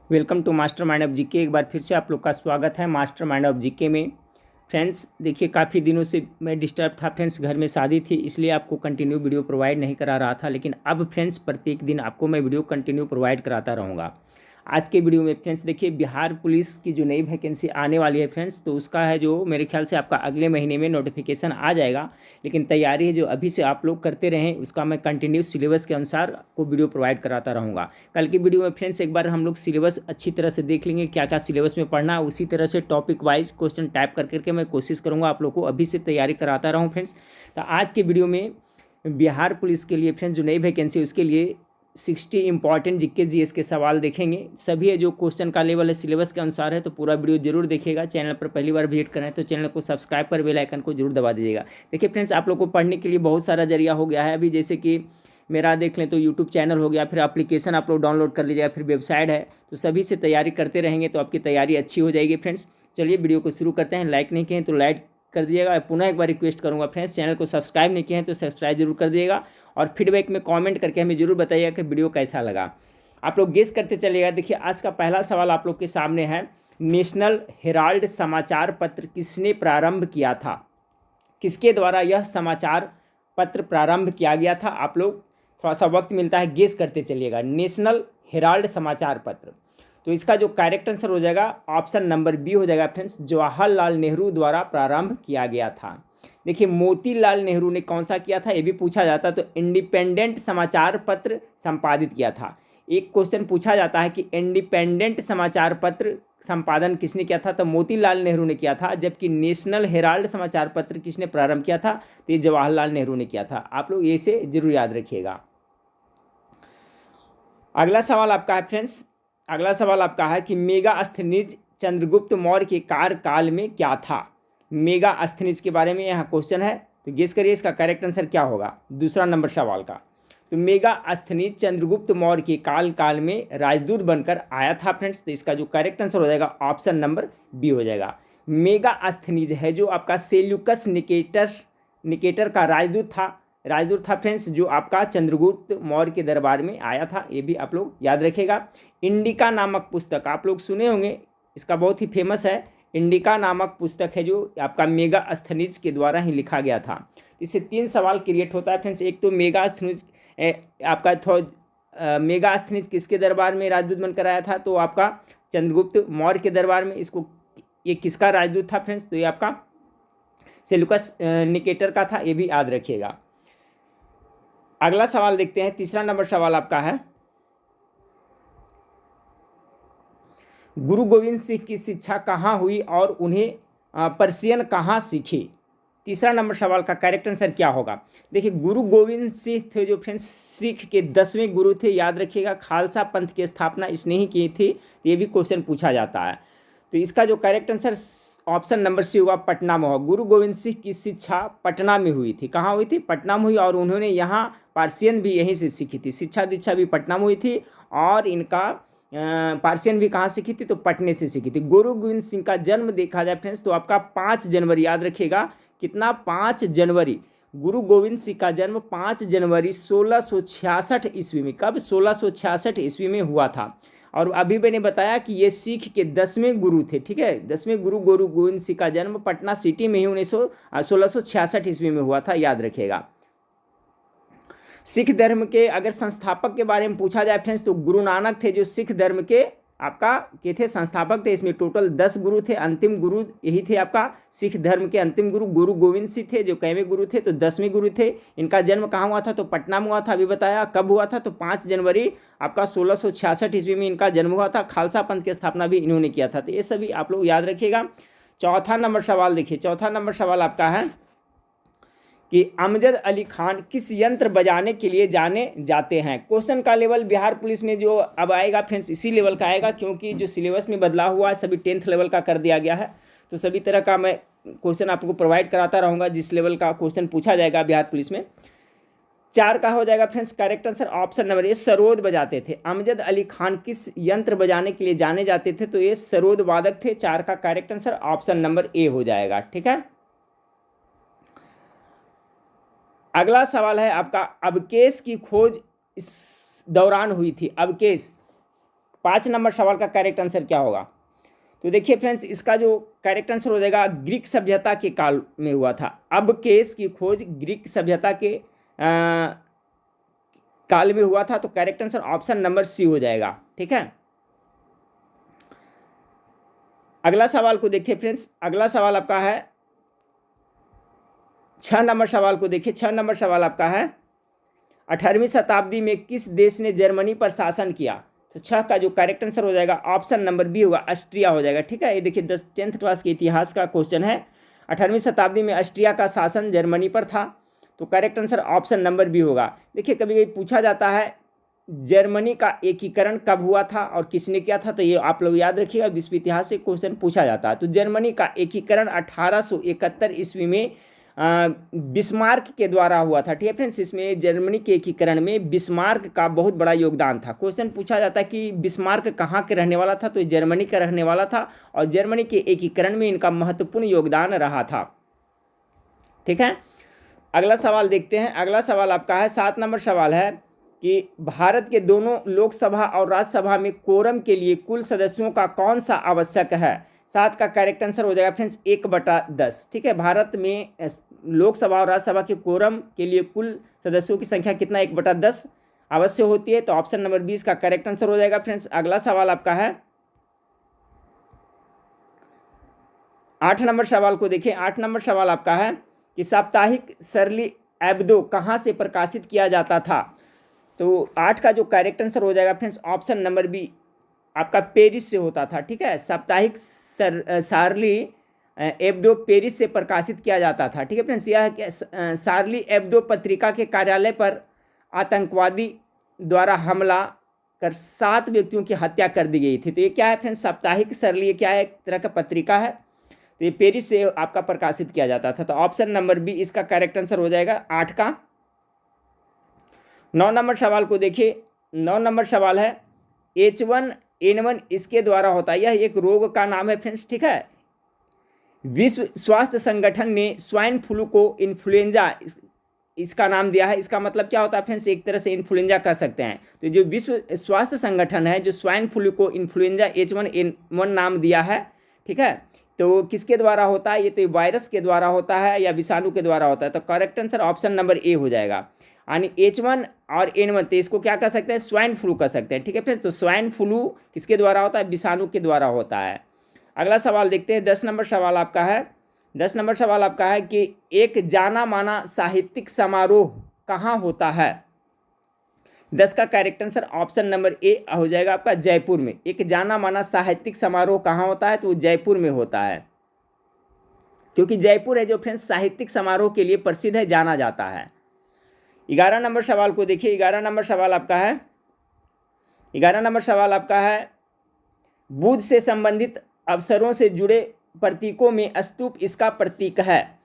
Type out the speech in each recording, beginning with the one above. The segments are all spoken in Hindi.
Welcome to mastermind of GK. एक बार फिर से आप लोग का स्वागत है मास्टर माइंड ऑफ जीके में। फ्रेंड्स देखिए, काफ़ी दिनों से मैं डिस्टर्ब था फ्रेंड्स, घर में शादी थी, इसलिए आपको कंटिन्यू वीडियो प्रोवाइड नहीं करा रहा था। लेकिन अब फ्रेंड्स प्रत्येक दिन आपको मैं वीडियो कंटिन्यू प्रोवाइड कराता रहूँगा। आज के वीडियो में फ्रेंड्स देखिए, बिहार पुलिस की जो नई वैकेंसी आने वाली है फ्रेंड्स, तो उसका है जो मेरे ख्याल से आपका अगले महीने में नोटिफिकेशन आ जाएगा। लेकिन तैयारी है जो अभी से आप लोग करते रहें, उसका मैं कंटिन्यू सिलेबस के अनुसार आपको वीडियो प्रोवाइड कराता रहूँगा। कल की वीडियो में फ्रेंड्स एक बार हम लोग सिलेबस अच्छी तरह से देख लेंगे, क्या क्या सिलेबस में पढ़ना है। उसी तरह से टॉपिक वाइज क्वेश्चन टाइप कर करके मैं कोशिश करूँगा आप लोग को अभी से तैयारी कराता रहूँ फ्रेंड्स। तो आज के वीडियो में बिहार पुलिस के लिए फ्रेंड्स जो नई वैकेंसी है उसके लिए 60 इंपॉर्टेंट जीके जीएस के सवाल देखेंगे। सभी है जो क्वेश्चन का लेवल है सिलेबस के अनुसार है, तो पूरा वीडियो जरूर देखिएगा। चैनल पर पहली बार विजिट करें तो चैनल को सब्सक्राइब कर बेल आइकन को जरूर दबा दीजिएगा। देखिए फ्रेंड्स, आप लोग को पढ़ने के लिए बहुत सारा जरिया हो गया है अभी, जैसे कि मेरा देख लें तो यूट्यूब चैनल हो गया, फिर एप्लीकेशन आप लोग डाउनलोड कर लीजिएगा, फिर वेबसाइट है। तो सभी से तैयारी करते रहेंगे तो आपकी तैयारी अच्छी हो जाएगी फ्रेंड्स। चलिए वीडियो को शुरू करते हैं। लाइक नहीं किए तो लाइक कर दीजिएगा। पुनः एक बार रिक्वेस्ट करूंगा फ्रेंड्स, चैनल को सब्सक्राइब नहीं किए हैं तो सब्सक्राइब जरूर कर दीजिएगा। और फीडबैक में कमेंट करके हमें जरूर बताइएगा कि वीडियो कैसा लगा। आप लोग गेस करते चलिएगा। देखिए आज का पहला सवाल आप लोग के सामने है, नेशनल हेराल्ड समाचार पत्र किसने प्रारंभ किया था? किसके द्वारा यह समाचार पत्र प्रारंभ किया गया था? आप लोग थोड़ा सा वक्त मिलता है, गेस करते चलिएगा। नेशनल हेराल्ड समाचार पत्र, तो इसका जो करेक्ट आंसर हो जाएगा ऑप्शन नंबर बी हो जाएगा फ्रेंड्स, जवाहरलाल नेहरू द्वारा प्रारंभ किया गया था। देखिए मोतीलाल नेहरू ने कौन सा किया था ये भी पूछा जाता, तो इंडिपेंडेंट समाचार पत्र संपादित किया था। एक क्वेश्चन पूछा जाता है कि इंडिपेंडेंट समाचार पत्र संपादन किसने किया था, तो मोतीलाल नेहरू ने किया था। जबकि नेशनल हेराल्ड समाचार पत्र किसने प्रारंभ किया था, तो ये जवाहरलाल नेहरू ने किया था। आप लोग इसे जरूर याद रखिएगा। अगला सवाल आपका है फ्रेंड्स, अगला सवाल आपका है कि मेगास्थनीज चंद्रगुप्त मौर्य के कार्यकाल में क्या था? मेगास्थनीज के बारे में यहाँ क्वेश्चन है, तो गेस करिए इसका करेक्ट आंसर क्या होगा दूसरा नंबर सवाल का। तो मेगास्थनीज चंद्रगुप्त मौर्य के काल में राजदूत बनकर आया था फ्रेंड्स, तो इसका जो करेक्ट आंसर हो जाएगा ऑप्शन नंबर बी हो जाएगा। मेगास्थनीज है जो आपका सेल्यूकस निकेटर का राजदूत था फ्रेंड्स, जो आपका चंद्रगुप्त मौर्य के दरबार में आया था। ये भी आप लोग याद रखेगा। इंडिका नामक पुस्तक आप लोग सुने होंगे, इसका बहुत ही फेमस है। इंडिका नामक पुस्तक है जो आपका मेगास्थनीज के द्वारा ही लिखा गया था। इससे 3 सवाल क्रिएट होता है फ्रेंड्स। एक तो मेगास्थनीज आपका मेगास्थनीज किसके दरबार में राजदूत बनकर आया था, तो आपका चंद्रगुप्त मौर्य के दरबार में। इसको ये किसका राजदूत था फ्रेंड्स, तो ये आपका सेल्यूकस निकेटर का था, ये भी याद रखिएगा। अगला सवाल देखते हैं, तीसरा नंबर सवाल आपका है, गुरु गोविंद सिंह की शिक्षा कहाँ हुई और उन्हें पर्शियन कहाँ सीखी? तीसरा नंबर सवाल का करेक्ट आंसर क्या होगा? देखिए गुरु गोविंद सिंह थे जो फ्रेंड्स सिख के 10वें गुरु थे, याद रखिएगा। खालसा पंथ की स्थापना इसने ही की थी, तो ये भी क्वेश्चन पूछा जाता है। तो इसका जो correct answer option number C होगा, पटना में होगा। गुरु गोविंद सिंह की शिक्षा पटना में हुई थी। कहाँ हुई थी? पटना में हुई। और उन्होंने यहाँ पार्सियन भी यहीं से सीखी थी। शिक्षा दीक्षा भी पटना में हुई थी और इनका पार्सियन भी कहाँ सीखी थी, तो पटने से सीखी थी। गुरु गोविंद सिंह का जन्म देखा जाए फ्रेंड्स तो आपका 5 जनवरी, याद रखिएगा कितना, 5 जनवरी। गुरु गोविंद सिंह का जन्म 5 जनवरी 1666 ईस्वी में, कब? 1666 ईस्वी में हुआ था। और अभी मैंने बताया कि ये सिख के 10वें गुरु थे, ठीक है। 10वें गुरु गुरु गोविंद सिंह का जन्म पटना सिटी में ही 1666 ईस्वी में हुआ था, याद रखिएगा। सिख धर्म के अगर संस्थापक के बारे में पूछा जाए फ्रेंड्स तो गुरु नानक थे जो सिख धर्म के आपका के थे संस्थापक थे। इसमें टोटल 10 गुरु थे, अंतिम गुरु यही थे आपका सिख धर्म के अंतिम गुरु गुरु गोविंद सिंह थे जो कैवें गुरु थे, तो 10वें गुरु थे। इनका जन्म कहाँ हुआ था, तो पटना में हुआ था। अभी बताया कब हुआ था, तो 5 जनवरी आपका 1666 ईस्वी में इनका जन्म हुआ था। खालसा पंथ की स्थापना भी इन्होंने किया था। तो ये सभी आप लोग याद रखिएगा। चौथा नंबर सवाल देखिए, चौथा नंबर सवाल आपका है कि अमजद अली खान किस यंत्र बजाने के लिए जाने जाते हैं? क्वेश्चन का लेवल बिहार पुलिस में जो अब आएगा फ्रेंड्स इसी लेवल का आएगा, क्योंकि जो सिलेबस में बदलाव हुआ है सभी 10th लेवल का कर दिया गया है। तो सभी तरह का मैं क्वेश्चन आपको प्रोवाइड कराता रहूँगा जिस लेवल का क्वेश्चन पूछा जाएगा बिहार पुलिस में। 4 का हो जाएगा friends correct answer option number A, sarod बजाते थे। अमजद अली खान किस यंत्र बजाने के लिए जाने जाते थे, तो ये सरोद वादक थे। 4 का correct answer option number A हो जाएगा, ठीक है। अगला सवाल है आपका, अबकेश की खोज इस दौरान हुई थी। अबकेश 5 नंबर सवाल का करेक्ट आंसर क्या होगा? तो देखिए फ्रेंड्स, इसका जो करेक्ट आंसर हो जाएगा ग्रीक सभ्यता के काल में हुआ था। अब केस की खोज ग्रीक सभ्यता के काल में हुआ था, तो correct answer option number C हो जाएगा। ठीक है, अगला सवाल को देखिए फ्रेंड्स। अगला सवाल आपका है 6 नंबर सवाल को देखिए। 6 नंबर सवाल आपका है 18वीं शताब्दी में किस देश ने जर्मनी पर शासन किया? तो 6 का जो करेक्ट आंसर हो जाएगा ऑप्शन नंबर बी होगा, ऑस्ट्रिया हो जाएगा। ठीक है, ये देखिए 10th क्लास के इतिहास का क्वेश्चन है। 18वीं शताब्दी में ऑस्ट्रिया का शासन जर्मनी पर था, तो correct answer option number B होगा। देखिए कभी कभी पूछा जाता है जर्मनी का एकीकरण कब हुआ था और किसने किया था, तो ये आप लोग याद रखिएगा, विश्व इतिहास से क्वेश्चन पूछा जाता है। तो जर्मनी का एकीकरण 1871 ईस्वी में बिस्मार्क के द्वारा हुआ था। ठीक है फ्रेंड्स, इसमें जर्मनी के एकीकरण में बिस्मार्क का बहुत बड़ा योगदान था। क्वेश्चन पूछा जाता है कि बिस्मार्क कहाँ के रहने वाला था, तो ये जर्मनी का रहने वाला था और जर्मनी के एकीकरण में इनका महत्वपूर्ण योगदान रहा था। ठीक है, अगला सवाल देखते हैं। अगला सवाल आपका है 7 नंबर सवाल है कि भारत के दोनों लोकसभा और राज्यसभा में कोरम के लिए कुल सदस्यों का कौन सा आवश्यक है? 7 का करेक्ट आंसर हो जाएगा फ्रेंड्स 1/10। ठीक है, भारत में लोकसभा और राज्यसभा के कोरम के लिए कुल सदस्यों की संख्या कितना 1/10 अवश्य होती है, तो ऑप्शन नंबर 20 का करेक्ट आंसर हो जाएगा फ्रेंड्स। अगला सवाल आपका है 8 नंबर सवाल को देखिए। 8 नंबर सवाल आपका है कि साप्ताहिक शर्ली एब्दो कहाँ से प्रकाशित किया जाता था? तो 8 का जो करेक्ट आंसर हो जाएगा फ्रेंड्स ऑप्शन नंबर बी आपका पेरिस से होता था। ठीक है, साप्ताहिक शार्ली एब्दो पेरिस से प्रकाशित किया जाता था। ठीक है फ्रेंड्स, यह शार्ली एब्दो पत्रिका के कार्यालय पर आतंकवादी द्वारा हमला कर 7 व्यक्तियों की हत्या कर दी गई थी। तो ये क्या है फ्रेंड्स, साप्ताहिक शार्ली क्या है, एक तरह का पत्रिका है, तो ये पेरिस से आपका प्रकाशित किया जाता था। तो ऑप्शन नंबर बी इसका करेक्ट आंसर हो जाएगा 8 का। 9 नंबर सवाल को देखिए। 9 नंबर सवाल है H1N1 इसके द्वारा होता है, यह एक रोग का नाम है फ्रेंड्स। ठीक है, विश्व स्वास्थ्य संगठन ने स्वाइन फ्लू को इन्फ्लुएंजा इसका नाम दिया है। इसका मतलब क्या होता है फ्रेंड्स, एक तरह से इन्फ्लुएंजा कह सकते हैं। तो जो विश्व स्वास्थ्य संगठन है जो स्वाइन फ्लू को इन्फ्लुएंजा H1N1 नाम दिया है, ठीक है, तो किसके द्वारा होता है? ये तो वायरस के द्वारा होता है या विषाणु के द्वारा होता है, तो correct answer option number A हो जाएगा। यानी H1 और N1 तो इसको क्या कह सकते हैं, स्वाइन फ्लू कह सकते हैं। ठीक है फ्रेंड्स, तो स्वाइन फ्लू किसके द्वारा होता है? विषाणु के द्वारा होता है। अगला सवाल देखते हैं। 10 नंबर सवाल आपका है। 10 नंबर सवाल आपका है कि एक जाना माना साहित्यिक समारोह कहाँ होता है? 10 का correct answer option number A हो जाएगा आपका जयपुर में। एक जाना माना साहित्यिक समारोह कहाँ होता है? तो वो जयपुर में होता है, क्योंकि जयपुर है जो फ्रेंड्स साहित्यिक समारोह के लिए प्रसिद्ध है, जाना जाता है। 11 नंबर सवाल को देखिए। 11 नंबर सवाल आपका है 11 नंबर सवाल आपका है बुध से संबंधित अवसरों से जुड़े प्रतीकों में स्तूप इसका प्रतीक है।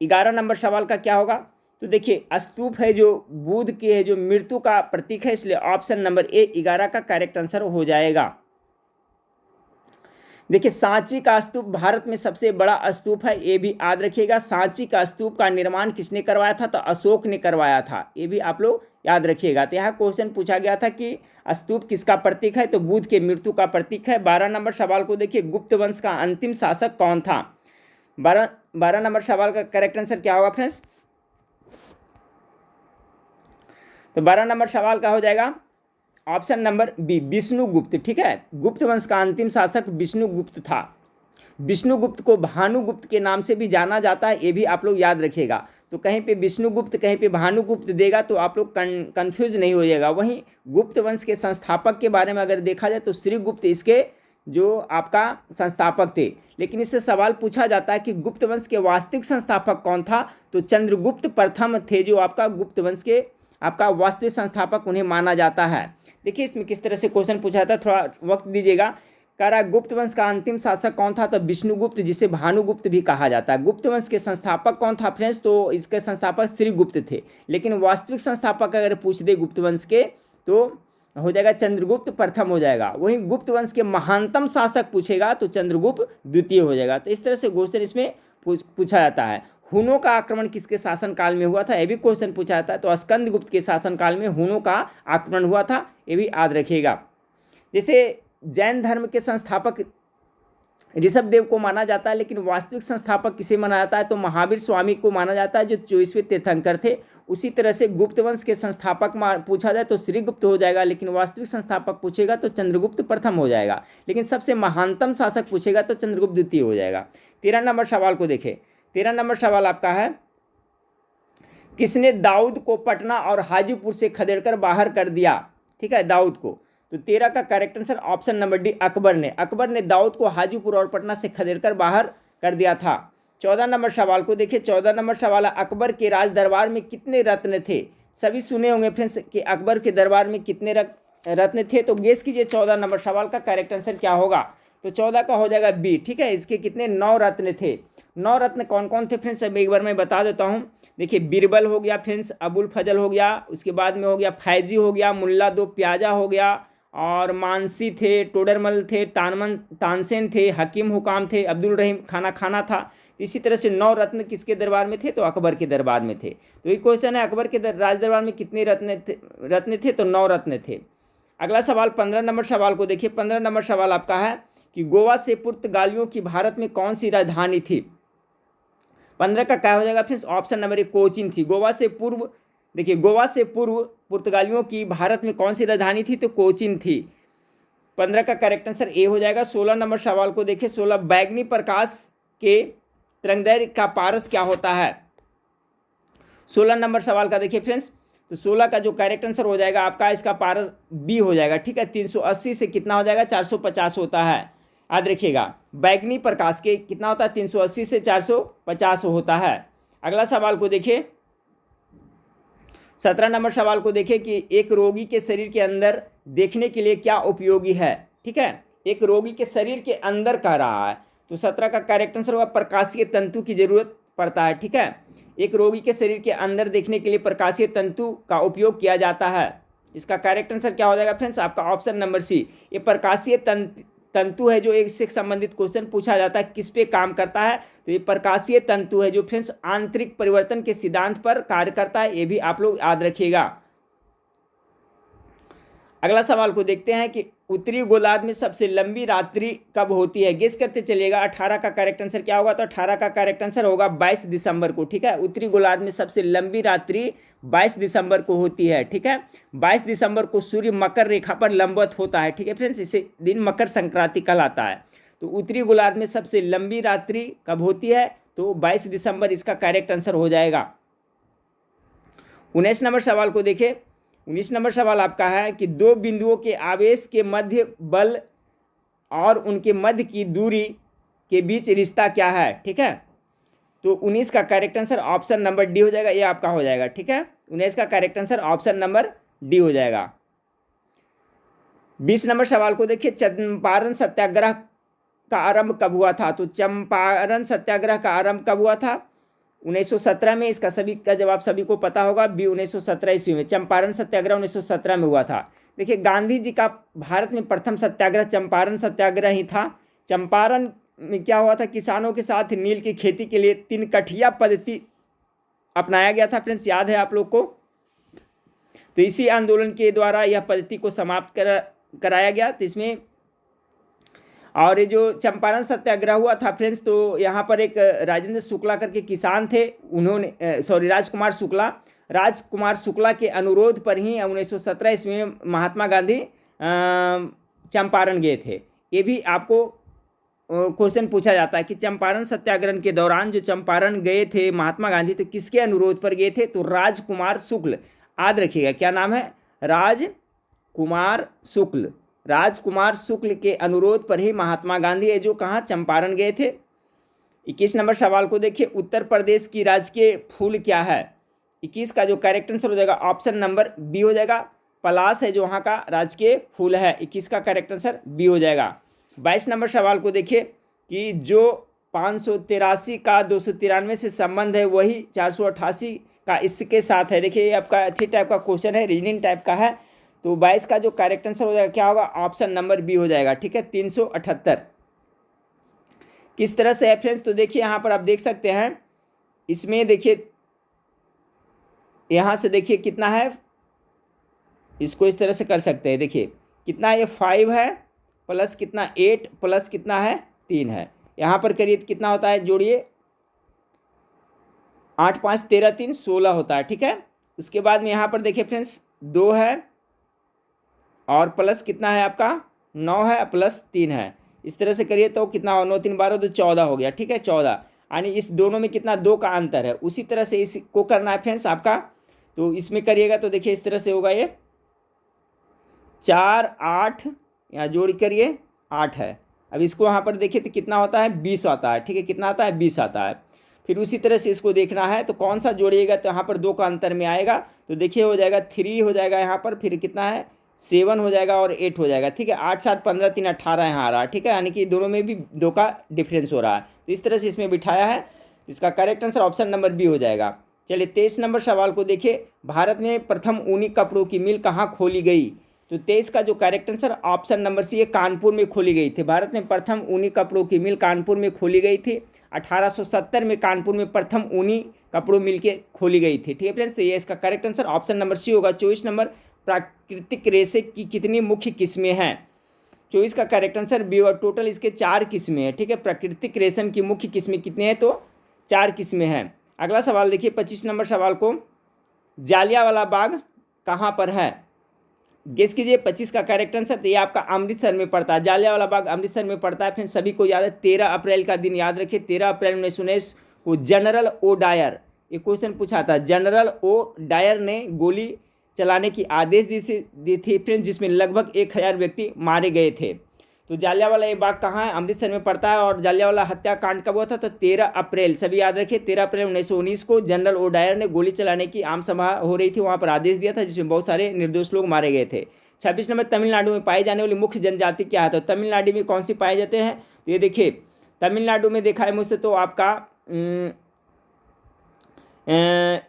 11 नंबर सवाल का क्या होगा? तो देखिए स्तूप है जो बुध की है जो मृत्यु का प्रतीक है, इसलिए ऑप्शन नंबर ए 11 का करेक्ट आंसर हो जाएगा। देखिए सांची का स्तूप भारत में सबसे बड़ा स्तूप है, ये भी याद रखिएगा। सांची का स्तूप का निर्माण किसने करवाया था? तो अशोक ने करवाया था, ये भी आप लोग याद रखिएगा। तो यहाँ क्वेश्चन पूछा गया था कि स्तूप किसका प्रतीक है? तो बुध के मृत्यु का प्रतीक है। 12 नंबर सवाल को देखिए। गुप्त वंश का अंतिम शासक कौन था? 12 नंबर सवाल का करेक्ट आंसर क्या होगा फ्रेंड्स? तो 12 नंबर सवाल का हो जाएगा ऑप्शन नंबर बी विष्णुगुप्त। ठीक है, गुप्त वंश का अंतिम शासक विष्णुगुप्त था। विष्णुगुप्त को भानुगुप्त के नाम से भी जाना जाता है, ये भी आप लोग याद रखिएगा। तो कहीं पे विष्णुगुप्त कहीं पे भानुगुप्त देगा तो आप लोग कंफ्यूज नहीं हो जाएगा। वहीं गुप्त वंश के संस्थापक के बारे में अगर देखा जाए तो श्रीगुप्त इसके जो आपका संस्थापक थे, लेकिन इससे सवाल पूछा जाता है कि गुप्त वंश के वास्तविक संस्थापक कौन था? तो चंद्रगुप्त प्रथम थे जो आपका गुप्त वंश के आपका वास्तविक संस्थापक उन्हें माना जाता है। देखिए इसमें किस तरह से क्वेश्चन पूछा था, थोड़ा वक्त दीजिएगा। कह रहा गुप्त वंश का अंतिम शासक कौन था? तो विष्णुगुप्त, जिसे भानुगुप्त भी कहा जाता है। गुप्त वंश के संस्थापक कौन था फ्रेंड्स? तो इसके संस्थापक श्रीगुप्त थे, लेकिन वास्तविक संस्थापक अगर पूछ दे गुप्त वंश के तो हो जाएगा चंद्रगुप्त प्रथम हो जाएगा। वहीं गुप्त वंश के महानतम शासक पूछेगा तो चंद्रगुप्त द्वितीय हो जाएगा। तो इस तरह से क्वेश्चन इसमें पूछा जाता है। हुनों का आक्रमण किसके शासनकाल में हुआ था? यह भी क्वेश्चन पूछा जाता है। तो स्कंदगुप्त के शासनकाल में हुनों का आक्रमण हुआ था, ये भी याद रखिएगा। जैसे जैन धर्म के संस्थापक ऋषभ देव को माना जाता है, लेकिन वास्तविक संस्थापक किसे माना जाता है तो महावीर स्वामी को माना जाता है, जो 24वें तीर्थंकर थे। उसी तरह से गुप्त वंश के संस्थापक पूछा जाए तो श्रीगुप्त हो जाएगा, लेकिन वास्तविक संस्थापक पूछेगा तो चंद्रगुप्त प्रथम हो जाएगा, लेकिन सबसे महानतम शासक पूछेगा तो चंद्रगुप्त द्वितीय हो जाएगा। 13 नंबर सवाल को देखें। 13 नंबर सवाल आपका है, किसने दाऊद को पटना और हाजीपुर से खदेड़कर बाहर कर दिया? ठीक है, दाऊद को। तो 13 का correct answer option number D, Akbar ने। अकबर ने दाऊद को हाजीपुर और पटना से खदेड़कर बाहर कर दिया था। 14 नंबर सवाल को देखिए। 14 नंबर सवाल है, अकबर के राज दरबार में कितने रत्न थे? सभी सुने होंगे फ्रेंड्स कि अकबर के दरबार में कितने रत्न थे, तो गेस कीजिए 14 नंबर सवाल का करेक्ट आंसर क्या होगा। तो 14 का हो जाएगा बी। ठीक है, इसके कितने 9 रत्न थे। 9 रत्न कौन कौन थे फ्रेंड्स, अब एक बार मैं बता देता हूँ। देखिए, बीरबल हो गया फ्रेंड्स, अबुल फजल हो गया, उसके बाद में हो गया फैजी हो गया, मुल्ला दो प्याजा हो गया, और मानसी थे, टोडरमल थे, तानसेन थे, हकीम हुकाम थे, अब्दुल रहीम खाना था। इसी तरह से 9 रत्न किसके दरबार में थे तो अकबर के दरबार में थे। तो ये क्वेश्चन है, अकबर के राज दरबार में कितने रत्न थे तो 9 रत्न थे। अगला सवाल 15 नंबर सवाल को देखिए। 15 नंबर सवाल आपका है कि गोवा से पुर्तगालियों की भारत में कौन सी राजधानी थी? 15 का क्या हो जाएगा friends, option number A, Cochin थी। गोवा से पूर्व, देखिए गोवा से पूर्व पुर्तगालियों की भारत में कौन सी राजधानी थी तो कोचीन थी। 15 का करेक्ट आंसर ए हो जाएगा। 16 नंबर सवाल को देखिए। 16, बैगनी प्रकाश के तरंगदैर्घ्य का पारस क्या होता है? 16 नंबर सवाल का देखिए फ्रेंड्स, तो 16 का जो करेक्ट आंसर हो जाएगा आपका, इसका पारस बी हो जाएगा। ठीक है, 380 से कितना हो जाएगा 450 होता है। याद रखिएगा, बैगनी प्रकाश के कितना होता है 380 से 450 होता है। अगला सवाल को देखिए। 17 नंबर सवाल को देखिए कि एक रोगी के शरीर के अंदर देखने के लिए क्या उपयोगी है? ठीक है, एक रोगी के शरीर के अंदर कह रहा है, तो 17 का करेक्ट आंसर होगा प्रकाशीय तंतु की जरूरत पड़ता है। ठीक है, एक रोगी के शरीर के अंदर देखने के लिए प्रकाशीय तंतु का उपयोग किया जाता है। इसका करेक्ट आंसर क्या हो जाएगा फ्रेंड्स, आपका ऑप्शन नंबर सी। ये प्रकाशीय तंतु है जो एक से संबंधित क्वेश्चन पूछा जाता है, किस पे काम करता है तो ये प्रकाशीय तंतु है जो फ्रेंड्स आंतरिक परिवर्तन के सिद्धांत पर कार्य करता है। ये भी आप लोग याद रखिएगा। अगला सवाल को देखते हैं कि उत्तरी गोलार्ध में सबसे लंबी रात्रि कब होती है? गेस करते चलिएगा। 18 का करेक्ट आंसर क्या होगा तो 18 का करेक्ट आंसर होगा 22 दिसंबर को। ठीक है, उत्तरी गोलार्ध में सबसे लंबी रात्रि 22 दिसंबर को होती है। ठीक है, 22 दिसंबर को सूर्य मकर रेखा पर लंबवत होता है। ठीक है फ्रेंड्स, इसे दिन मकर संक्रांति कहलाता है। तो उत्तरी गोलार्ध में सबसे लंबी रात्रि कब होती है तो 22 दिसंबर इसका करेक्ट आंसर हो जाएगा। 19 नंबर सवाल को देखिए। 19 नंबर सवाल आपका है कि दो बिंदुओं के आवेश के मध्य बल और उनके मध्य की दूरी के बीच रिश्ता क्या है? ठीक है, तो 19 का correct answer option number D हो जाएगा, ये आपका हो जाएगा। ठीक है, 19 का correct answer option number D हो जाएगा। 20 नंबर सवाल को देखिए। चंपारण सत्याग्रह का आरंभ कब हुआ था? तो चंपारण सत्याग्रह का आरंभ कब हुआ था? 1917 में। इसका सभी का जवाब सभी को पता होगा, बी 1917 ईस्वी में। चंपारण सत्याग्रह 1917 में हुआ था। देखिए, गांधी जी का भारत में प्रथम सत्याग्रह चंपारण सत्याग्रह ही था। चंपारण में क्या हुआ था, किसानों के साथ नील की खेती के लिए 3 कठिया पद्धति अपनाया गया था फ्रेंड्स, याद है आप लोग को। तो इसी आंदोलन के द्वारा यह पद्धति को समाप्त कराया गया। तो इसमें और ये जो चंपारण सत्याग्रह हुआ था फ्रेंड्स, तो यहाँ पर एक राजेंद्र शुक्ला करके किसान थे, उन्होंने राजकुमार शुक्ला के अनुरोध पर ही 1917 ईस्वी में महात्मा गांधी चंपारण गए थे। ये भी आपको क्वेश्चन पूछा जाता है कि चंपारण सत्याग्रह के दौरान जो चंपारण गए थे महात्मा गांधी, तो किसके अनुरोध पर गए थे तो राजकुमार शुक्ल। याद रखिएगा, क्या नाम है? राजकुमार शुक्ल। राजकुमार शुक्ल के अनुरोध पर ही महात्मा गांधी है जो कहाँ चंपारण गए थे। 21 नंबर सवाल को देखिए। उत्तर प्रदेश की राजकीय फूल क्या है? 21 का जो करेक्ट आंसर हो जाएगा ऑप्शन नंबर बी हो जाएगा, पलाश है जो वहाँ का राजकीय फूल है। 21 का करेक्ट आंसर बी हो जाएगा। 22 नंबर सवाल को देखिए कि जो 583 का 293 से संबंध है वही 488 का इसके साथ है। देखिए, ये आपका अच्छी टाइप का क्वेश्चन है, रीजनिंग टाइप का है। तो 22 का जो करेक्ट आंसर हो जाएगा क्या होगा, ऑप्शन नंबर बी हो जाएगा। ठीक है, 378 किस तरह से है फ्रेंड्स, तो देखिए यहाँ पर आप देख सकते हैं, इसमें देखिए यहाँ से देखिए कितना है, इसको इस तरह से कर सकते हैं। देखिए कितना है, ये 5 है प्लस कितना 8 प्लस कितना है 3 है। यहाँ पर करिए तो कितना होता है, जोड़िए 8 5 13 3 16 होता है, ठीक है। उसके बाद में यहाँ पर देखिए फ्रेंड्स 2 है और प्लस कितना है आपका 9 है प्लस 3 है। इस तरह से करिए तो कितना हो, 9 3 12 तो 14 हो गया, ठीक है 14। यानी इस दोनों में कितना 2 का अंतर है। उसी तरह से इसको करना है फ्रेंड्स आपका, तो इसमें करिएगा तो देखिए इस तरह से होगा, ये 4 8 यहाँ जोड़ करिए 8 है। अब इसको यहाँ पर देखिए तो कितना होता है 20 आता है, ठीक है, कितना आता है 20 आता है। फिर उसी तरह से इसको देखना है तो कौन सा जोड़िएगा तो यहाँ पर 2 का अंतर में आएगा, तो देखिए हो जाएगा 3 हो जाएगा यहाँ पर, फिर कितना है 7 हो जाएगा और 8 हो जाएगा, ठीक है। 8 7 15 3 18 यहाँ आ रहा है, ठीक है, यानी कि दोनों में भी 2 का डिफरेंस हो रहा है। तो इस तरह से इसमें बिठाया है, इसका correct answer option number B हो जाएगा। चलिए 23 नंबर सवाल को देखिए, भारत में प्रथम ऊनी कपड़ों की मिल कहाँ खोली गई। तो 23 का जो correct answer option number C है, कानपुर में खोली गई थी। भारत में प्रथम ऊनी कपड़ों की मिल कानपुर में खोली गई थी। 1870 में कानपुर में प्रथम ऊनी कपड़ों मिल के खोली गई थी, ठीक है फ्रेंड्स। तो ये इसका correct answer option number C होगा। 24 नंबर, प्राकृतिक रेशे की कितनी मुख्य किस्में हैं। 24 का करेक्ट आंसर बी और टोटल इसके 4 किस्में हैं, ठीक है। प्राकृतिक रेशम की मुख्य किस्में कितनी हैं, तो 4 किस्में हैं। अगला सवाल देखिए 25 नंबर सवाल को, जालियांवाला बाग कहाँ पर है। गेस कीजिए 25 का करेक्ट आंसर, तो ये आपका अमृतसर में पड़ता है। जालियांवाला बाग अमृतसर में पड़ता है फ्रेंड्स, सभी को याद है। 13 अप्रैल का दिन याद रखिए, 13 अप्रैल 1919 को जनरल ओ डायर, ये क्वेश्चन पूछा था, जनरल ओ डायर ने गोली चलाने की आदेश दी थी फ्रेंड्स, जिसमें लगभग 1000 व्यक्ति मारे गए थे। तो जालियांवाला ये बाग कहाँ है, अमृतसर में पड़ता है। और जालियांवाला हत्याकांड कब हुआ था, तो 13 अप्रैल, सभी याद रखिए 13 अप्रैल 1919 को जनरल ओ डायर ने गोली चलाने की आम सभा हो रही थी, वहाँ पर आदेश दिया था, जिसमें बहुत सारे निर्दोष लोग मारे गए थे। 26 नंबर, तमिलनाडु में पाई जाने वाली मुख्य जनजाति क्या है। तो तमिलनाडु में कौन सी पाए जाते हैं, तो ये देखिए तमिलनाडु में देखा है मुझसे तो आपका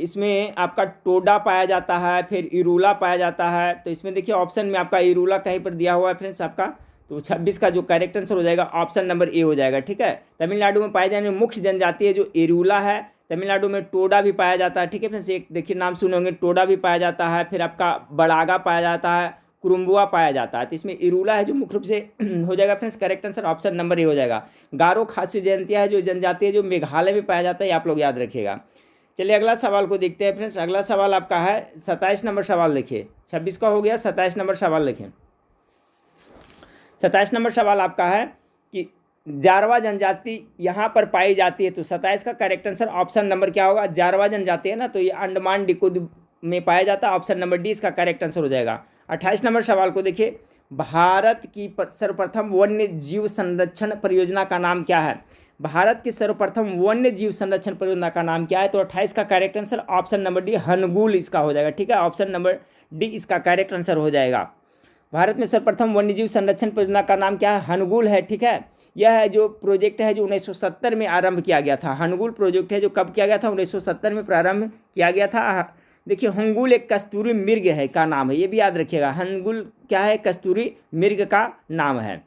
इसमें आपका टोडा पाया जाता है, फिर इरूला पाया जाता है। तो इसमें देखिए ऑप्शन में आपका इरूला कहीं पर दिया हुआ है फ्रेंड्स आपका, तो 26 का जो करेक्ट आंसर हो जाएगा ऑप्शन नंबर ए हो जाएगा, ठीक है। तमिलनाडु में पाए जाने वाली मुख्य जनजाति है जो इरूला है। तमिलनाडु में टोडा भी पाया जाता है, ठीक है फ्रेंड्स, एक देखिए नाम सुने होंगे, टोडा भी पाया जाता है, फिर आपका बड़ागा पाया जाता है, कुरुम्बुआ पाया जाता है। तो इसमें इरूला है जो मुख्य रूप से हो जाएगा friends, correct answer option number A हो जाएगा। गारो खासी जनजाति है जो जनजाति है जो मेघालय में पाया जाता है, आप लोग याद रखिएगा। चलिए अगला सवाल को देखते हैं फ्रेंड्स। अगला सवाल आपका है 27 नंबर सवाल देखिए, 26 का हो गया, 27 नंबर सवाल देखें। 27 नंबर सवाल आपका है कि जारवा जनजाति यहाँ पर पाई जाती है। तो 27 का करेक्ट आंसर ऑप्शन नंबर क्या होगा, जारवा जनजाति है ना, तो ये अंडमान निकोबार में पाया जाता है, ऑप्शन नंबर डी इसका करेक्ट आंसर हो जाएगा। 28 नंबर सवाल को देखिए, भारत की सर्वप्रथम वन्य जीव संरक्षण परियोजना का नाम क्या है। भारत की सर्वप्रथम वन्य जीव संरक्षण परियोजना का नाम क्या है। तो 28 का correct answer option number D Hangul इसका हो जाएगा, ठीक है, ऑप्शन नंबर डी इसका करेक्ट आंसर हो जाएगा। भारत में सर्वप्रथम वन्यजीव संरक्षण परियोजना का नाम क्या है, हनगुल है, ठीक है। यह है जो प्रोजेक्ट है जो 1970 में आरंभ किया गया था। हनगुल प्रोजेक्ट है जो कब किया गया था, 1970 में प्रारंभ किया गया था। देखिए हंगुल एक कस्तूरी मृग है का नाम है, ये भी याद रखिएगा, हंगुल क्या है, कस्तूरी मृग का नाम है।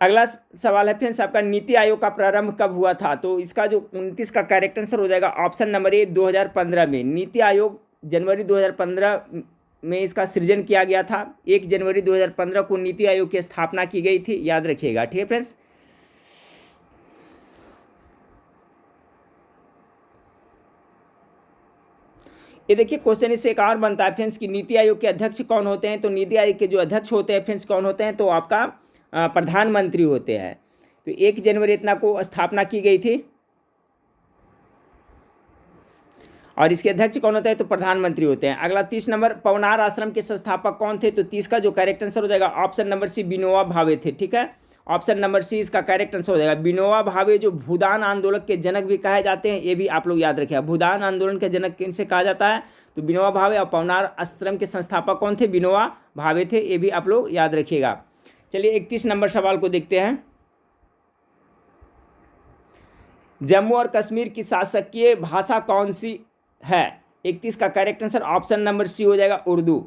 अगला सवाल है फ्रेंड्स आपका, नीति आयोग का प्रारंभ कब हुआ था। तो इसका जो 29 का करेक्ट आंसर हो जाएगा ऑप्शन नंबर ए 2015 में। नीति आयोग जनवरी 2015 में इसका सृजन किया गया था। 1 जनवरी 2015 को नीति आयोग की स्थापना की गई थी, याद रखिएगा, ठीक है फ्रेंड्स। ये देखिए क्वेश्चन इससे एक और बनता है फ्रेंड्स कि नीति आयोग के अध्यक्ष कौन होते हैं। तो नीति आयोग के जो अध्यक्ष होते हैं फ्रेंड्स कौन होते हैं, तो आपका प्रधानमंत्री होते हैं। तो 1 जनवरी इतना को स्थापना की गई थी और इसके अध्यक्ष कौन होते हैं, तो प्रधानमंत्री होते हैं। अगला 30 नंबर, पवनार आश्रम के संस्थापक कौन थे। तो 30 का जो करेक्ट आंसर हो जाएगा ऑप्शन नंबर सी विनोबा भावे थे, ठीक है, ऑप्शन नंबर सी इसका करेक्ट आंसर हो जाएगा। विनोबा भावे जो भूदान आंदोलन के जनक भी कहे जाते हैं, ये भी आप लोग याद रखिए। भूदान आंदोलन के जनक किनसे कहा जाता है, तो विनोबा भावे। और पवनार आश्रम के संस्थापक कौन थे, विनोबा भावे थे, ये भी आप लोग याद रखिएगा। चलिए 31 नंबर सवाल को देखते हैं। जम्मू और कश्मीर की शासकीय भाषा कौन सी है। 31 का correct answer option number C हो जाएगा, उर्दू।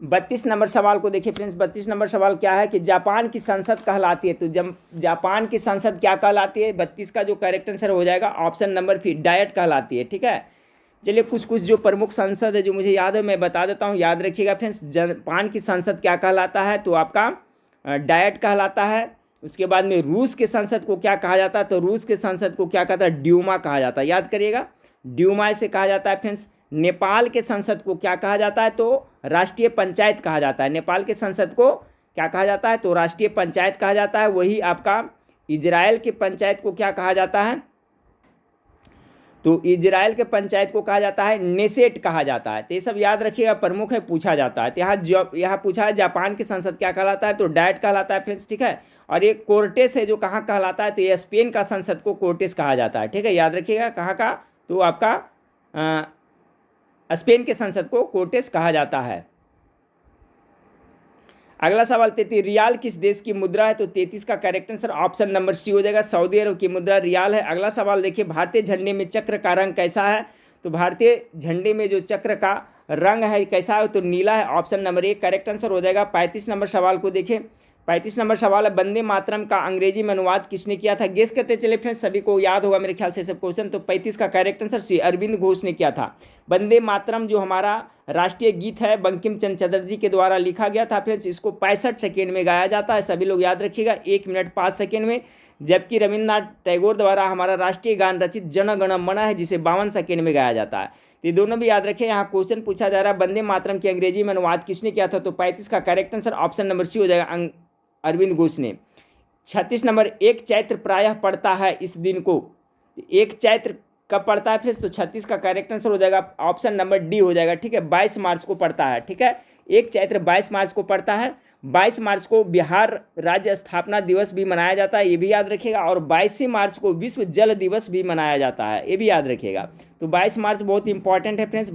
32 नंबर सवाल को देखिए फ्रेंड्स। 32 नंबर सवाल क्या है कि जापान की संसद कहलाती है। तो जापान की संसद क्या कहलाती है। 32 का जो करेक्ट आंसर हो जाएगा ऑप्शन नंबर फिर डायट कहलाती है, ठीक है। चलिए कुछ कुछ जो प्रमुख संसद है जो मुझे याद है मैं बता देता हूँ, याद रखिएगा फ्रेंड्स। जापान की संसद क्या कहलाता है, तो आपका डायट कहलाता है। उसके बाद में रूस के संसद को क्या कहा जाता है, तो रूस के संसद को क्या कहता है, ड्यूमा कहा जाता है, याद करिएगा, ड्यूमा इसे कहा जाता है फ्रेंड्स। नेपाल के संसद को क्या कहा जाता है, तो राष्ट्रीय पंचायत कहा जाता है। नेपाल के संसद को क्या कहा जाता है, तो राष्ट्रीय पंचायत कहा जाता है। वही आपका इजराइल के पंचायत को क्या कहा जाता है, तो इजराइल के पंचायत को कहा जाता है नेसेट कहा जाता है। तो ये सब याद रखिएगा, प्रमुख है, पूछा जाता है। तो यहाँ पूछा है जापान के संसद क्या कहलाता है, तो डायट कहलाता है फ्रेंड्स, ठीक है। और ये कोर्टेस है जो कहाँ कहलाता है, तो ये स्पेन का संसद को कोर्टेस कहा जाता है, ठीक है, याद रखिएगा कहाँ का, तो आपका स्पेन के संसद को कोर्टेस कहा जाता है। अगला सवाल 33, रियाल किस देश की मुद्रा है, तो 33 का correct answer option number C हो जाएगा, सऊदी अरब की मुद्रा रियाल है। अगला सवाल देखिए, भारतीय झंडे में चक्र का रंग कैसा है, तो भारतीय झंडे में जो चक्र का रंग है कैसा है, तो नीला है, option number A correct answer हो जाएगा। 35 नंबर सवाल को देखें, 35 नंबर सवाल है, वंदे मातरम का अंग्रेजी में अनुवाद किसने किया था, गेस करते चले फ्रेंड्स, सभी को याद होगा मेरे ख्याल से सब क्वेश्चन। तो 35 का correct answer C Arvind Ghosh ने किया था। वंदे मातरम जो हमारा राष्ट्रीय गीत है बंकिम चंद्र चटर्जी के द्वारा लिखा गया था फ्रेंड्स, इसको 65 सेकेंड में गाया जाता है, सभी लोग याद रखिएगा, 1 मिनट 5 सेकेंड में। जबकि रविन्द्रनाथ टैगोर द्वारा हमारा राष्ट्रीय गान रचित जन गण मन है जिसे 52 सेकेंड में गाया जाता है। तो ये दोनों भी याद रखें। यहाँ क्वेश्चन पूछा जा रहा है वंदे मातरम की अंग्रेजी में अनुवाद किसने किया था, तो 35 का correct answer option number C हो जाएगा, अरविंद घोष ने। 36 नंबर, एक चैत्र प्रायः पड़ता है इस दिन को, एक चैत्र कब पड़ता है फिर, तो 36 का करेक्ट आंसर हो जाएगा ऑप्शन नंबर डी हो जाएगा, ठीक है, 22 मार्च को पड़ता है, ठीक है, एक चैत्र 22 मार्च को पड़ता है। 22 मार्च को बिहार राज्य स्थापना दिवस भी मनाया जाता है, ये भी याद रखिएगा। और 22 मार्च को विश्व जल दिवस भी मनाया जाता है, ये भी याद रखिएगा। तो 22 मार्च बहुत इंपॉर्टेंट है फ्रेंड्स,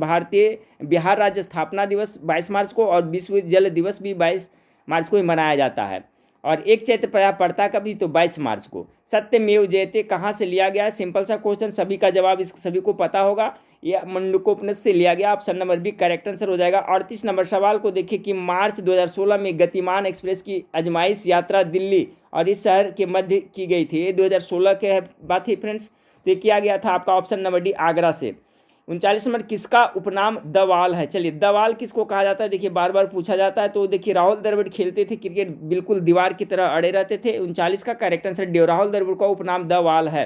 बिहार राज्य स्थापना दिवस 22 मार्च को और विश्व जल दिवस भी 22 मार्च को ही मनाया जाता है। और एक चैत्र प्रायः पड़ता कभी, तो 22 मार्च को। सत्यमेव जयते कहाँ से लिया गया, सिंपल सा क्वेश्चन, सभी का जवाब इसको सभी को पता होगा, यह मंडूकोपनिषद से लिया गया, option number B correct answer हो जाएगा। 38 नंबर सवाल को देखिए कि मार्च 2016 में गतिमान एक्सप्रेस की आजमाइश यात्रा दिल्ली और इस शहर के मध्य की गई थी, ये 2016 के बात थी फ्रेंड्स। तो ये किया गया था आपका ऑप्शन नंबर डी आगरा से। 39 नंबर, किसका उपनाम द वाल है, चलिए द वाल किसको कहा जाता है, देखिए बार बार पूछा जाता है। तो देखिए राहुल द्रविड़ खेलते थे क्रिकेट, बिल्कुल दीवार की तरह अड़े रहते थे। 39 का correct answer D, Rahul Dravid का उपनाम द वाल है।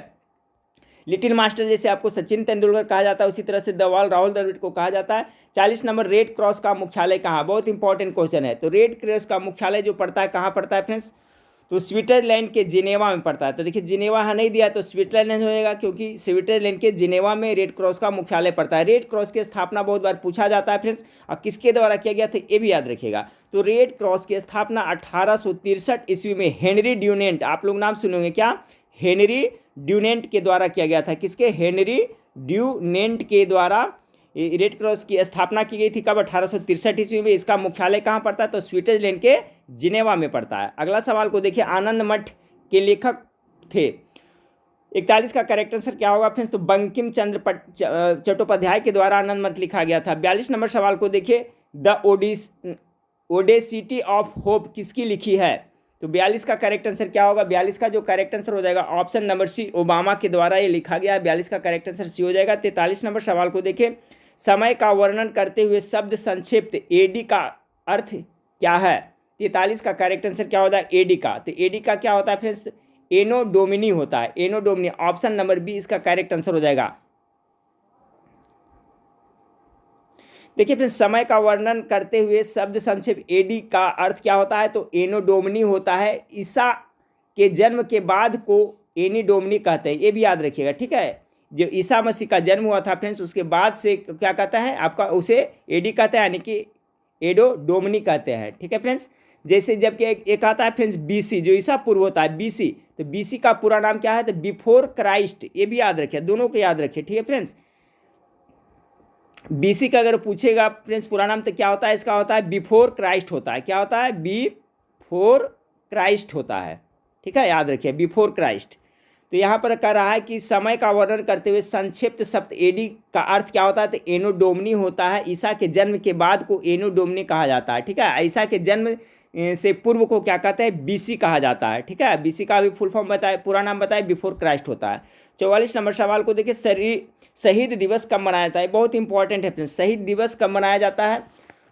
लिटिल मास्टर जैसे आपको सचिन तेंदुलकर कहा जाता है, उसी तरह से द वाल राहुल द्रविड़ को कहा जाता है। 40 नंबर, रेड क्रॉस का मुख्यालय कहाँ, बहुत इंपॉर्टेंट क्वेश्चन है। तो रेड क्रॉस का मुख्यालय जो पड़ता है कहाँ पड़ता है फ्रेंड्स, तो स्विट्जरलैंड के जिनेवा में पड़ता है। तो देखिए जिनेवा है नहीं दिया तो स्विट्जरलैंड हो जाएगा, क्योंकि स्विट्जरलैंड के जिनेवा में रेड क्रॉस का मुख्यालय पड़ता है। रेड क्रॉस की स्थापना बहुत बार पूछा जाता है फ्रेंड्स, और किसके द्वारा किया गया था ये भी याद रखिएगा। तो रेड क्रॉस की स्थापना 1863 ईस्वी में हेनरी ड्यूनेंट, आप लोग नाम सुनेंगे क्या, हेनरी ड्यूनेंट के द्वारा किया गया था, किसके, हेनरी ड्यूनेंट के द्वारा रेड क्रॉस की स्थापना की गई थी, कब, 1863 ईस्वी में। इसका मुख्यालय कहाँ पड़ता है, तो स्विट्जरलैंड के जिनेवा में पड़ता है। अगला सवाल को देखिए, आनंद मठ के लेखक थे, 41 का करेक्ट आंसर क्या होगा फ्रेंड्स, तो बंकिम चंद्र चट्टोपाध्याय के द्वारा आनंद मठ लिखा गया था। 42 नंबर सवाल को देखिए, द ओडेसिटी ऑफ होप किसकी लिखी है, तो 42 का करेक्ट आंसर क्या होगा, 42 का जो करेक्ट आंसर हो जाएगा ऑप्शन नंबर सी, ओबामा के द्वारा ये लिखा गया है, 42 का करेक्ट आंसर सी हो जाएगा। 43 नंबर सवाल को देखिए, समय का वर्णन करते हुए शब्द संक्षिप्त एडी का अर्थ क्या है, 43 का करेक्ट आंसर क्या होता है, एडी का। तो एडी का क्या होता है फ्रेंड्स, एनो डोमिनी होता है, एनो डोमिनी, ऑप्शन नंबर बी इसका करेक्ट आंसर हो जाएगा। देखिए फ्रेंड्स, समय का वर्णन करते हुए शब्द संक्षेप एडी का अर्थ क्या होता है, तो एनो डोमिनी होता है। ईसा के जन्म के बाद को एनी डोमिनी कहते हैं, ये भी याद रखिएगा, ठीक है। जो ईसा मसीह का जन्म हुआ था फ्रेंड्स, उसके बाद से क्या कहता है आपका, उसे एडी कहते हैं, यानी कि एडो डोमिनी कहते हैं, ठीक है फ्रेंड्स। जैसे जबकि एक आता है फ्रेंड्स बीसी, जो ईसा पूर्व होता है बीसी, तो बीसी का पूरा नाम क्या है, तो बिफोर क्राइस्ट, ये भी याद रखिए, दोनों को याद रखिए, ठीक है फ्रेंड्स। बीसी का अगर पूछेगा फ्रेंड्स पूरा नाम तो क्या होता है, इसका होता है बिफोर क्राइस्ट होता है, क्या होता है, बिफोर क्राइस्ट होता है, ठीक है, याद रखिए बिफोर क्राइस्ट। तो यहाँ पर कह रहा है कि समय का वर्णन करते हुए संक्षिप्त शब्द एडी का अर्थ क्या होता है, तो एनो डोमिनी होता है। ईसा के जन्म के बाद को एनो डोमिनी कहा जाता है, ठीक है। ईसा के जन्म से पूर्व को क्या कहते हैं, बीसी कहा जाता है। ठीक है, बीसी का भी फुल फॉर्म बताए, पूरा नाम बताए, बिफोर क्राइस्ट होता है। 44 नंबर सवाल को देखिए, शहीद दिवस कब मनाया जाता है, बहुत इंपॉर्टेंट है फ्रेंड्स। शहीद दिवस कब मनाया जाता है,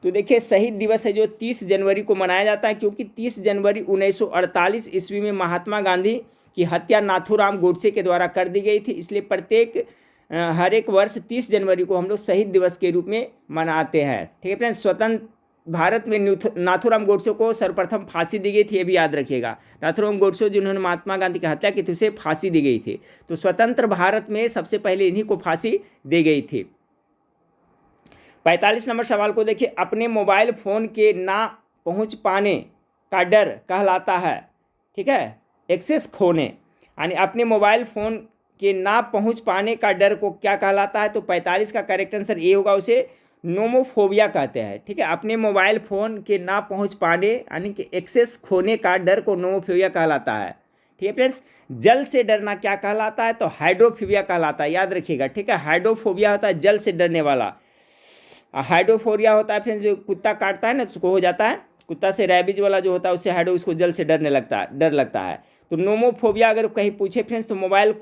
तो देखिए शहीद दिवस है जो 30 जनवरी को मनाया जाता है, क्योंकि 30 जनवरी 1948 ईस्वी में महात्मा गांधी की हत्या नाथूराम गोडसे के द्वारा कर दी गई थी। इसलिए हर एक वर्ष 30 जनवरी को हम लोग शहीद दिवस के रूप में मनाते हैं। ठीक है फ्रेंड्स, स्वतंत्र भारत में नाथूराम गोडसे को सर्वप्रथम फांसी दी गई थी, ये भी याद रखिएगा। नाथूराम गोडसे जिन्होंने महात्मा गांधी की हत्या की थी, उसे फांसी दी गई थी। तो स्वतंत्र भारत में सबसे पहले इन्हीं को फांसी दी गई थी। 45 नंबर सवाल को देखिए, अपने मोबाइल फ़ोन के ना पहुंच पाने का डर कहलाता है। ठीक है, एक्सेस खोने, यानी अपने मोबाइल फ़ोन के ना पहुंच पाने का डर को क्या कहलाता है, तो 45 का करेक्ट आंसर ए होगा, उसे नोमोफोबिया कहते हैं। ठीक है, अपने मोबाइल फ़ोन के ना पहुंच पाने यानी कि एक्सेस खोने का डर को नोमोफोबिया कहलाता है। ठीक है फ्रेंड्स, जल से डरना क्या कहलाता है, तो हाइड्रोफोबिया कहलाता है, याद रखिएगा। ठीक है, हाइड्रोफोबिया होता है जल से डरने वाला, हाइड्रोफोबिया होता है फ्रेंड्स जो कुत्ता काटता है ना उसको हो जाता है, कुत्ता से रैबिज वाला जो होता है उससे उसको जल से डर लगता है। तो नोमोफोबिया अगर कहीं पूछे फ्रेंड्स तो मोबाइल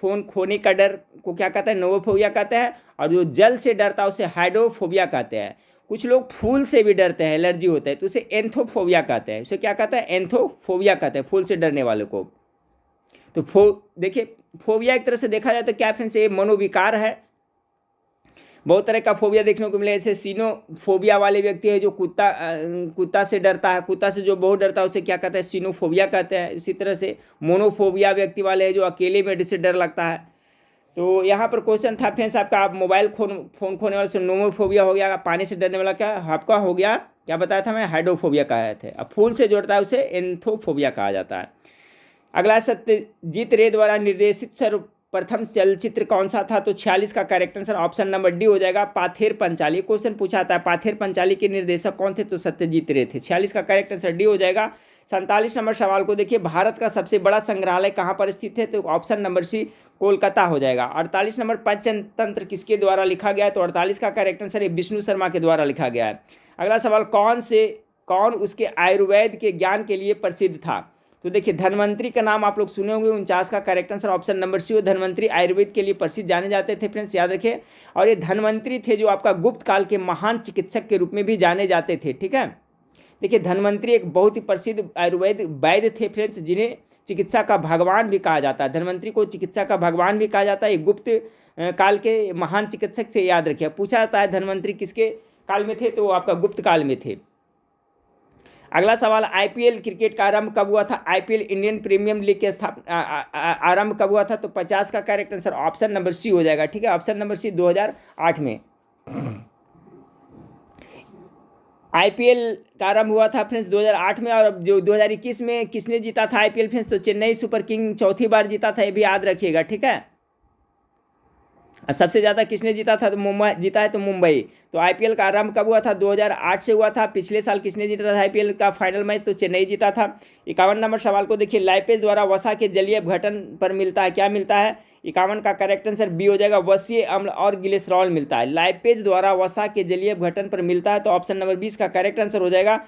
फ़ोन खोने का डर को क्या कहते हैं, नोमोफोबिया कहते हैं, और जो जल से डरता है उसे हाइड्रोफोबिया कहते हैं। कुछ लोग फूल से भी डरते हैं, एलर्जी होता है, तो उसे एंथोफोबिया कहते हैं। उसे क्या कहते हैं, एंथोफोबिया कहते हैं, फूल से डरने वाले को। तो देखिए फोबिया एक तरह से देखा जाए तो क्या फ्रेंड्स, ये मनोविकार है। बहुत तरह का फोबिया देखने को मिले, जैसे सीनोफोबिया वाले व्यक्ति है जो कुत्ता से डरता है, कुत्ता से जो बहुत डरता है उसे क्या कहते हैं, सीनोफोबिया कहते हैं। इसी तरह से मोनोफोबिया व्यक्ति वाले हैं जो अकेले में से डर लगता है। तो यहाँ पर क्वेश्चन था फ्रेंड्स आपका, आप मोबाइल फ़ोन खोने वाले से नोमोफोबिया हो गया, पानी से डरने वाला क्या आपका हो गया, क्या बताया था मैं, हाइड्रोफोबिया कहा थे। अब फूल से जोड़ता है उसे एंथोफोबिया कहा जाता है। अगला, सत्यजीत रे द्वारा निर्देशित सर्वप्रथम चलचित्र कौन सा था, तो 46 का correct answer option number D हो जाएगा, पाथेर पंचाली। क्वेश्चन पूछा था पाथेर पंचाली के निर्देशक कौन थे, तो सत्यजीत रे थे। 46 का करेक्ट आंसर डी हो जाएगा। 47 नंबर सवाल को देखिए, भारत का सबसे बड़ा संग्रहालय कहाँ पर स्थित है, तो ऑप्शन नंबर सी कोलकाता हो जाएगा। 48 नंबर, पंचतंत्र किसके द्वारा लिखा गया है, तो 48 का करेक्ट आंसर है विष्णु शर्मा के द्वारा लिखा गया है। अगला सवाल, कौन उसके आयुर्वेद के ज्ञान के लिए प्रसिद्ध था, तो देखिए धन्वंतरी का नाम आप लोग सुने होंगे। 49 का correct answer option number C हो, धन्वंतरी आयुर्वेद के लिए प्रसिद्ध जाने जाते थे फ्रेंड्स, याद रखिए। और ये धन्वंतरी थे जो आपका गुप्त काल के महान चिकित्सक के रूप में भी जाने जाते थे। ठीक है, देखिए धन्वंतरी एक बहुत ही प्रसिद्ध आयुर्वेद वैद्य थे फ्रेंड्स, जिन्हें चिकित्सा का भगवान भी कहा जाता है। धन्वंतरी को चिकित्सा का भगवान भी कहा जाता है। ये गुप्त काल के महान चिकित्सक थे, याद रखिए। पूछा जाता है धन्वंतरी किसके काल में थे, तो आपका गुप्त काल में थे। अगला सवाल, आईपीएल क्रिकेट का आरंभ कब हुआ था, आईपीएल इंडियन प्रीमियम लीग के स्थापना आरंभ कब हुआ था, तो 50 का correct answer option number C हो जाएगा। ठीक है, ऑप्शन नंबर सी 2008 में आईपीएल का आरंभ हुआ था फ्रेंड्स 2008 में। और जो 2021 में किसने जीता था आईपीएल फ्रेंड्स, तो चेन्नई सुपर किंग चौथी बार जीता था, ये भी याद रखिएगा। ठीक है, अब सबसे ज़्यादा किसने जीता था, तो मुंबई जीता है, तो मुंबई। तो आईपीएल का आरंभ कब हुआ था, 2008 से हुआ था। पिछले साल किसने जीता था आईपीएल का फाइनल मैच, तो चेन्नई जीता था। 51 नंबर सवाल को देखिए, लाइपेज द्वारा वसा के जलीय अपघटन पर मिलता है, क्या मिलता है, 51 का करेक्ट आंसर बी हो जाएगा, वसीय अम्ल और ग्लिसरॉल मिलता है। लाइपेज द्वारा वसा के जलीय अपघटन पर मिलता है, तो ऑप्शन नंबर 20 का करेक्ट आंसर हो जाएगा।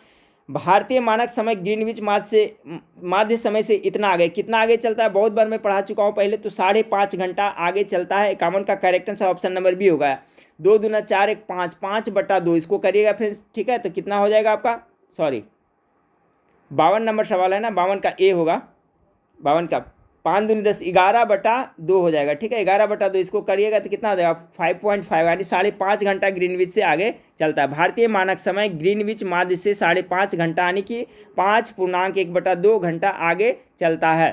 भारतीय मानक समय ग्रीनविच माध्य समय से इतना आगे, कितना आगे चलता है, बहुत बार मैं पढ़ा चुका हूँ पहले, तो 5.5 घंटा आगे चलता है। 51 का correct answer option number B होगा। 2 दूना 4 1 5, 5/2 इसको करिएगा फ्रेंड्स। ठीक है, तो कितना हो जाएगा आपका, 52 नंबर सवाल है ना, 52 का ए होगा। 52 का 5 दूनी 10, 11/2 हो जाएगा। ठीक है, 11/2 इसको करिएगा तो कितना हो जाएगा, 5.5 यानी 5.5 घंटा ग्रीनविच से आगे चलता है। भारतीय मानक समय ग्रीनविच माध्य से 5.5 घंटा यानी कि 5.1/2 घंटा आगे चलता है।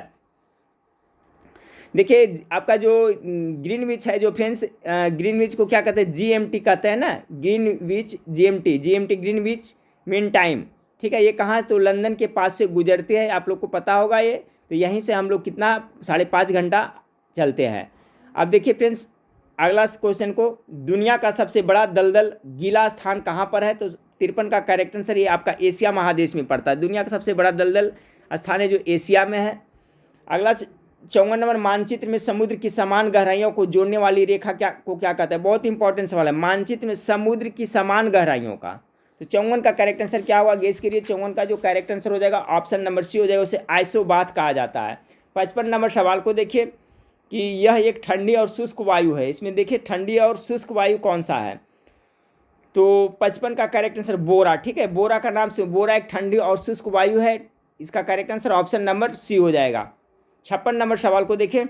देखिए आपका जो ग्रीनविच है जो फ्रेंड्स, ग्रीनविच को क्या कहते हैं, जीएमटी कहते हैं ना, Greenwich GMT Greenwich mean time. ठीक है, ये कहाँ, तो लंदन के पास से गुजरते हैं, आप लोग को पता होगा ये। तो यहीं से हम लोग कितना 5.5 घंटा चलते हैं। अब देखिए फ्रेंड्स अगला क्वेश्चन को, दुनिया का सबसे बड़ा दलदल गीला स्थान कहाँ पर है, तो 53 का करेक्ट आंसर ये आपका एशिया महादेश में पड़ता है। दुनिया का सबसे बड़ा दलदल स्थान है जो एशिया में है। अगला 54 नंबर, मानचित्र में समुद्र की समान गहराइयों को जोड़ने वाली रेखा क्या कहते हैं, बहुत इंपॉर्टेंट सवाल है। मानचित्र में समुद्र की समान गहराइयों का, तो 54 का करेक्ट आंसर क्या होगा, गेस करिए। 54 का जो करेक्ट आंसर हो जाएगा ऑप्शन नंबर सी हो जाएगा, उसे आइसोबाथ कहा जाता है। 55 नंबर सवाल को देखिए कि यह एक ठंडी और शुष्क वायु है। इसमें देखिए ठंडी और शुष्क वायु कौन सा है, तो 55 का करेक्ट आंसर बोरा। ठीक है, बोरा का नाम से, बोरा एक ठंडी और शुष्क वायु है। इसका correct answer option number C हो जाएगा। 56 नंबर सवाल को देखें।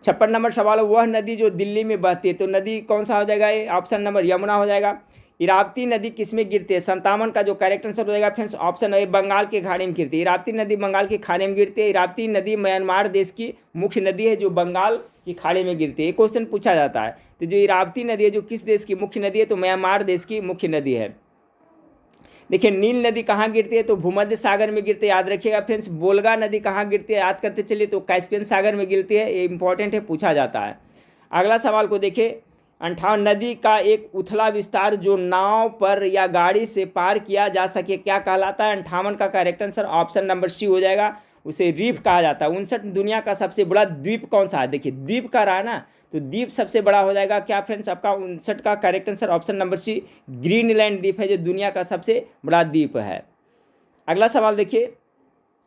56 नंबर सवाल, वह नदी जो दिल्ली में बहती है, तो नदी कौन सा हो जाएगा, ये ऑप्शन नंबर यमुना हो जाएगा। इरावती नदी किसमें गिरती है, 57 का जो करेक्ट आंसर हो जाएगा फ्रेंड्स ऑप्शन ए, बंगाल के खाड़ी में गिरती है। इरावती नदी बंगाल के खाड़ी में गिरती है। इरावती नदी म्यांमार देश की मुख्य नदी है जो बंगाल की खाड़ी में गिरती है। ये क्वेश्चन पूछा जाता है। तो जो इरावती नदी है जो किस देश की मुख्य नदी है, तो म्यांमार देश की मुख्य नदी है। देखिए नील नदी कहाँ गिरती है, तो भूमध्य सागर में गिरती है, याद रखिएगा फ्रेंड्स। बोलगा नदी कहाँ गिरती है, याद करते चलिए, तो कैस्पियन सागर में गिरती है। ये इंपॉर्टेंट है, पूछा जाता है। अगला सवाल को देखिए। 58 नदी का एक उथला विस्तार जो नाव पर या गाड़ी से पार किया जा सके क्या कहलाता है। 58 का correct answer option number C हो जाएगा, उसे रीफ कहा जाता है। 59 दुनिया का सबसे बड़ा द्वीप कौन सा है, देखिए द्वीप का रहा ना, तो द्वीप सबसे बड़ा हो जाएगा क्या फ्रेंड्स आपका। 59 का correct answer option number C, Greenland द्वीप है जो दुनिया का सबसे बड़ा द्वीप है। अगला सवाल देखिए।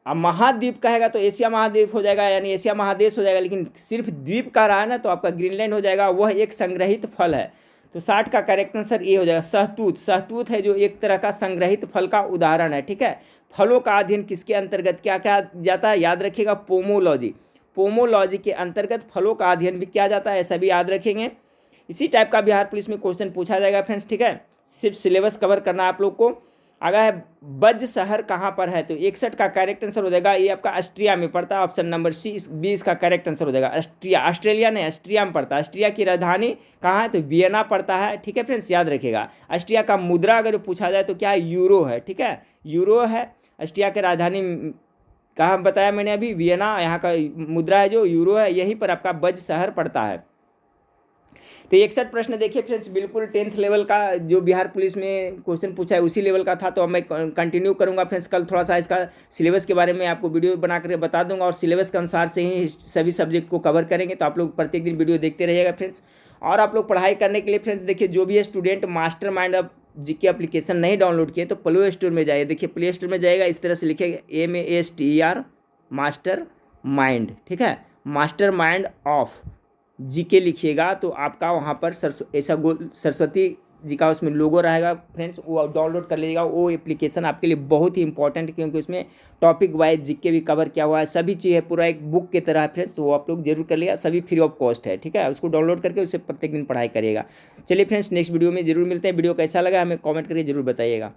अब महाद्वीप कहेगा तो एशिया महाद्वीप हो जाएगा, यानी एशिया महादेश हो जाएगा, लेकिन सिर्फ द्वीप का रहा ना तो आपका ग्रीनलैंड हो जाएगा। वह एक संग्रहित फल है, तो 60 का करेक्ट आंसर ये हो जाएगा, सहतूत। सहतूत है जो एक तरह का संग्रहित फल का उदाहरण है। ठीक है, फलों का अध्ययन किसके अंतर्गत क्या क्या जाता है, याद रखिएगा, पोमोलॉजी। पोमोलॉजी के अंतर्गत फलों का अध्ययन भी किया जाता है, ऐसा भी याद रखेंगे। इसी टाइप का बिहार पुलिस में क्वेश्चन पूछा जाएगा फ्रेंड्स। ठीक है, सिर्फ सिलेबस कवर करना है आप लोग को। अगर है बज शहर कहाँ पर है, तो 61 का करेक्ट आंसर हो जाएगा, ये आपका ऑस्ट्रिया में पड़ता है, ऑप्शन नंबर सी। 20 का करेक्ट आंसर हो जाएगा ऑस्ट्रिया। ऑस्ट्रेलिया नहीं, ऑस्ट्रिया में पड़ता है। ऑस्ट्रिया की राजधानी कहाँ है, तो वियना पड़ता है। ठीक है फ्रेंड्स, याद रखिएगा। ऑस्ट्रिया का मुद्रा अगर पूछा जाए तो क्या है, यूरो है। ठीक है, यूरो है। ऑस्ट्रिया की राजधानी कहाँ बताया मैंने अभी, वियना, यहाँ का मुद्रा है जो यूरो है, यहीं पर आपका बज शहर पड़ता है। तो 61 प्रश्न देखिए फ्रेंड्स, बिल्कुल 10th लेवल का जो बिहार पुलिस में क्वेश्चन पूछा है उसी लेवल का था। तो अब मैं कंटिन्यू करूंगा फ्रेंड्स। कल थोड़ा सा इसका सिलेबस के बारे में आपको वीडियो बना कर बता दूंगा, और सिलेबस के अनुसार से ही सभी सब्जेक्ट को कवर करेंगे। तो आप लोग प्रत्येक दिन वीडियो देखते रहिएगा फ्रेंड्स। और आप लोग पढ़ाई करने के लिए फ्रेंड्स देखिए, जो भी स्टूडेंट मास्टर माइंड अब जीके एप्लीकेशन नहीं डाउनलोड किए तो प्ले स्टोर में जाइए। देखिए प्ले स्टोर में जाएगा, इस तरह से लिखेगा MASTER मास्टर माइंड। ठीक है, मास्टर माइंड ऑफ जीके लिखिएगा तो आपका वहाँ पर सरस्वती जी का उसमें लोगो रहेगा फ्रेंड्स, वो डाउनलोड कर लीजिएगा। वो एप्लीकेशन आपके लिए बहुत ही इंपॉर्टेंट, क्योंकि उसमें टॉपिक वाइज जीके भी कवर किया हुआ है, सभी चीज़ें पूरा एक बुक की तरह है फ्रेंड्स। तो वो आप लोग जरूर कर लीजिएगा, सभी फ्री ऑफ कॉस्ट है। ठीक है, उसको डाउनलोड करके उससे प्रत्येक दिन पढ़ाई करिएगा। चलिए फ्रेंड्स, नेक्स्ट वीडियो में जरूर मिलते हैं। वीडियो कैसा लगा हमें कॉमेंट करके जरूर बताइएगा।